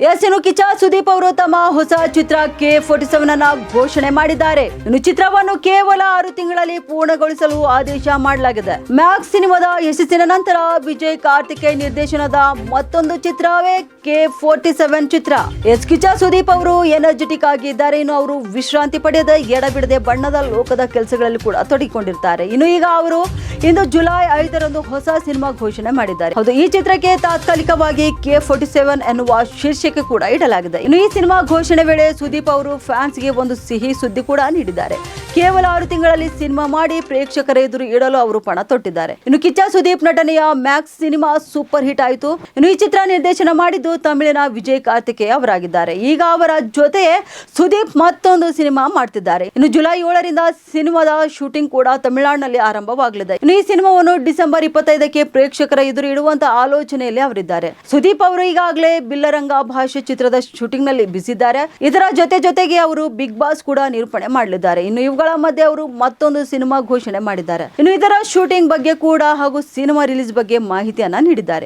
ಇನ್ನು ಕಿಚ್ಚ ಸುದೀಪ್ ಅವರು ತಮ್ಮ ಹೊಸ ಚಿತ್ರ K47 ಅನ್ನ ಘೋಷಣೆ ಮಾಡಿದ್ದಾರೆ. ಇನ್ನು ಚಿತ್ರವನ್ನು ಕೇವಲ 6 ತಿಂಗಳಲ್ಲಿ ಪೂರ್ಣಗೊಳಿಸಲು ಆದೇಶ ಮಾಡಲಾಗಿದೆ. ಮ್ಯಾಕ್ಸ್ ಸಿನಿಮಾದ ಯಶಸ್ಸಿನ ನಂತರ ವಿಜಯ್ ಕಾರ್ತಿಕೇಯನ್ ನಿರ್ದೇಶನದ ಮತ್ತೊಂದು ಚಿತ್ರವೇ K47 ಚಿತ್ರ. ಕಿಚ್ಚ ಸುದೀಪ್ ಅವರು ಎನರ್ಜೆಟಿಕ್ ಆಗಿದ್ದಾರೆ. ಇನ್ನು ಅವರು ವಿಶ್ರಾಂತಿ ಪಡೆಯದೆ ಎಡಬಿಡದೆ ಬಣ್ಣದ ಲೋಕದ ಕೆಲಸಗಳಲ್ಲಿ ಕೂಡ ತೊಡಗಿಕೊಂಡಿರ್ತಾರೆ. ಇನ್ನು ಈಗ ಅವರು ಇಂದು ಜುಲೈ 5ರಂದು ಹೊಸ ಸಿನಿಮಾ ಘೋಷಣೆ ಮಾಡಿದ್ದಾರೆ. ಹೌದು, ಈ ಚಿತ್ರಕ್ಕೆ ತಾತ್ಕಾಲಿಕವಾಗಿ K47 ಎನ್ನುವ ಶೀರ್ಷಿಕೆ ಕೂಡ ಇಡಲಾಗಿದೆ. ಇನ್ನು ಈ ಸಿನಿಮಾ ಘೋಷಣೆ ವೇಳೆ ಸುದೀಪ್ ಅವರು ಫ್ಯಾನ್ಸ್ ಗೆ ಒಂದು ಸಿಹಿ ಸುದ್ದಿ ಕೂಡ ನೀಡಿದ್ದಾರೆ. ಕೇವಲ 6 ತಿಂಗಳಲ್ಲಿ ಸಿನಿಮಾ ಮಾಡಿ ಪ್ರೇಕ್ಷಕರ ಎದುರು ಇಡಲು ಅವರು ಪಣ ತೊಟ್ಟಿದ್ದಾರೆ. ಇನ್ನು ಕಿಚ್ಚ ಸುದೀಪ್ ನಟನೆಯ ಮ್ಯಾಕ್ಸ್ ಸಿನಿಮಾ ಸೂಪರ್ ಹಿಟ್ ಆಯಿತು. ಇನ್ನು ಈ ಚಿತ್ರ ನಿರ್ದೇಶನ ಮಾಡಿದ್ದು ತಮಿಳಿನ ವಿಜಯ್ ಕಾರ್ತಿಕೇಯನ್ ಅವರಾಗಿದ್ದಾರೆ. ಈಗ ಅವರ ಜೊತೆ ಸುದೀಪ್ ಮತ್ತೊಂದು ಸಿನಿಮಾ ಮಾಡ್ತಿದ್ದಾರೆ. ಇನ್ನು ಜುಲೈ 7ರಿಂದ ಸಿನಿಮಾದ ಶೂಟಿಂಗ್ ಕೂಡ ತಮಿಳುನಾಡಿನಲ್ಲಿ ಆರಂಭವಾಗಲಿದೆ. ಇನ್ನು ಈ ಸಿನಿಮಾವನ್ನು ಡಿಸೆಂಬರ್ 25ಕ್ಕೆ ಪ್ರೇಕ್ಷಕರ ಎದುರು ಇಡುವಂತ ಆಲೋಚನೆಯಲ್ಲಿ ಅವರಿದ್ದಾರೆ. ಸುದೀಪ್ ಅವರು ಈಗಾಗಲೇ ಬಿಲ್ಲರಂಗ ಭಾಷೆ ಚಿತ್ರದ ಶೂಟಿಂಗ್ ನಲ್ಲಿ ಬಿಸಿದ್ದಾರೆ. ಇದರ ಜೊತೆಗೆ ಅವರು ಬಿಗ್ ಬಾಸ್ ಕೂಡ ನಿರೂಪಣೆ ಮಾಡಲಿದ್ದಾರೆ. ಇನ್ನು ಇವುಗಳ ಮಧ್ಯೆ ಅವರು ಮತ್ತೊಂದು ಸಿನಿಮಾ ಘೋಷಣೆ ಮಾಡಿದ್ದಾರೆ. ಇನ್ನು ಇದರ ಶೂಟಿಂಗ್ ಬಗ್ಗೆ ಕೂಡ ಹಾಗೂ ಸಿನಿಮಾ ರಿಲೀಸ್ ಬಗ್ಗೆ ಮಾಹಿತಿಯನ್ನ ನೀಡಿದ್ದಾರೆ.